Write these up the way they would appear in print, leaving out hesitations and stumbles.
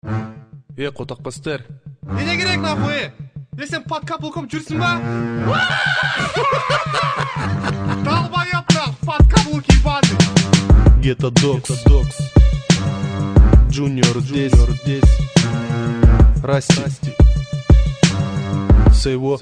Котақбастар. Не керек нахуй? Сен под каблуком жүрсің ба? Долбоёб, под каблук ебаный. Ghetto Dogs. Junior здесь. Расти. Всего.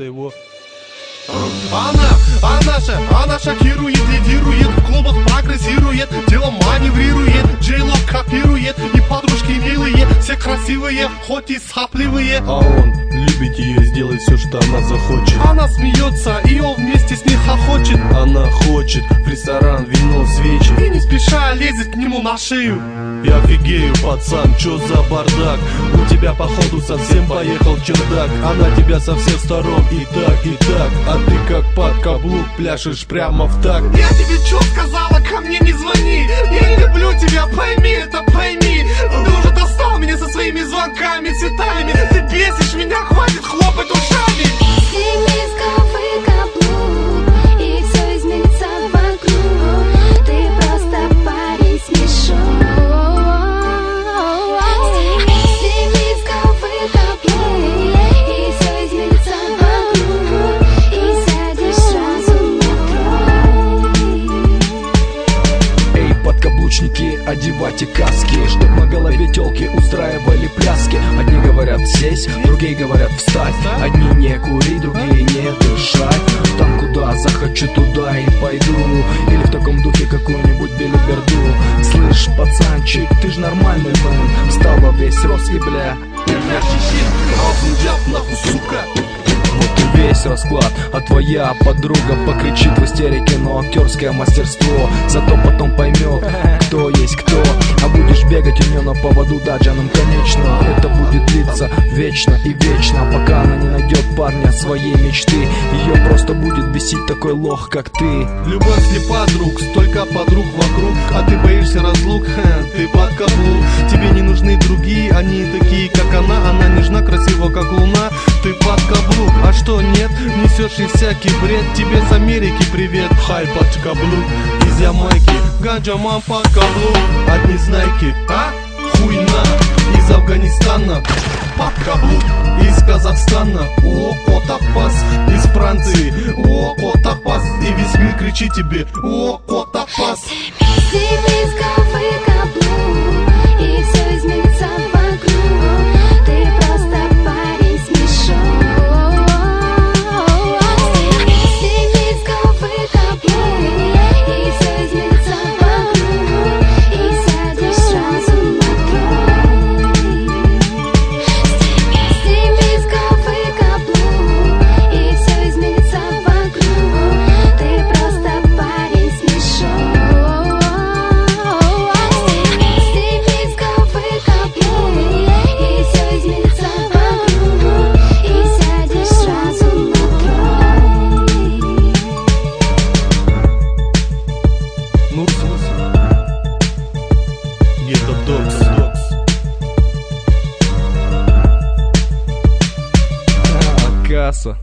Она шокирует, лидирует, в клубах прогрессирует, делом маневрирует, Джейло копирует, и подружки милые, все красивые, хоть и сапливые. А он любит ее, сделать все, что она захочет. Она смеется, и он вместе с ней хохочет. Она хочет в ресторан, вино, свечи. И не спеша лезет к нему на шею. Я офигею, пацан, чё за бардак? У тебя походу совсем поехал чердак. Она тебя со всех сторон и так, а ты как под каблук пляшешь прямо в такт. Я тебе чё сказала, ко мне не звони. Я не люблю тебя, пойми это, пойми. Ты уже достал меня со своими звонками, цветами. Ты бесишь меня, хватит хлопать ушами. Семисковый каблук, и все изменится вокруг. Ты просто парень смешон. Семисковый каблук, и все изменится вокруг. И сядешь сразу в метро. Эй, подкаблучники, одевайте каски, чтоб на голове тёлки устраивали пляски. Одни говорят сесть, другие говорят встать. Одни не курить, другие не дышать. Там куда захочу, туда и пойду. Или в таком духе какую-нибудь белиберду. Слышь, пацанчик, ты ж нормальный был. Встал во весь рост и бля. Нахуй, сука. Вот и весь расклад, а твоя подруга покричит в истерике, но актерское мастерство. Зато потом поймет, кто есть кто. А будешь бегать у нее на поводу, да, Джаном, конечно. Это будет длиться вечно и вечно, пока она не найдет парня своей мечты. Ее просто будет бесить такой лох, как ты. Любовь слепа, друг, столько подруг вокруг, а ты боишься разлук, ты под каблук. Тебе не нужны другие, они такие, как она нежна, красива, как луна. Ты под каблук, а что нет? Несешь и всякий бред. Тебе с Америки привет, хай под каблук. Из Ямайки, ганджа мам под каблук. Одни знайки, а? Хуйна. Из Афганистана под каблук. Из Казахстана, о, котопас. Из Франции, о, котопас. И весь мир кричит тебе, о, котопас. Семисковый каблук, и все изменится вокруг. Ты просто парень смешон. Семисковый каблук, и все изменится вокруг. И сядешь сразу в метро. Семисковый каблук, и все изменится вокруг. Ты просто парень смешон. Семисковый каблук, и все изменится вокруг. И сядешь сразу в метро. Нурсус. Ghetto Dogs. Касса.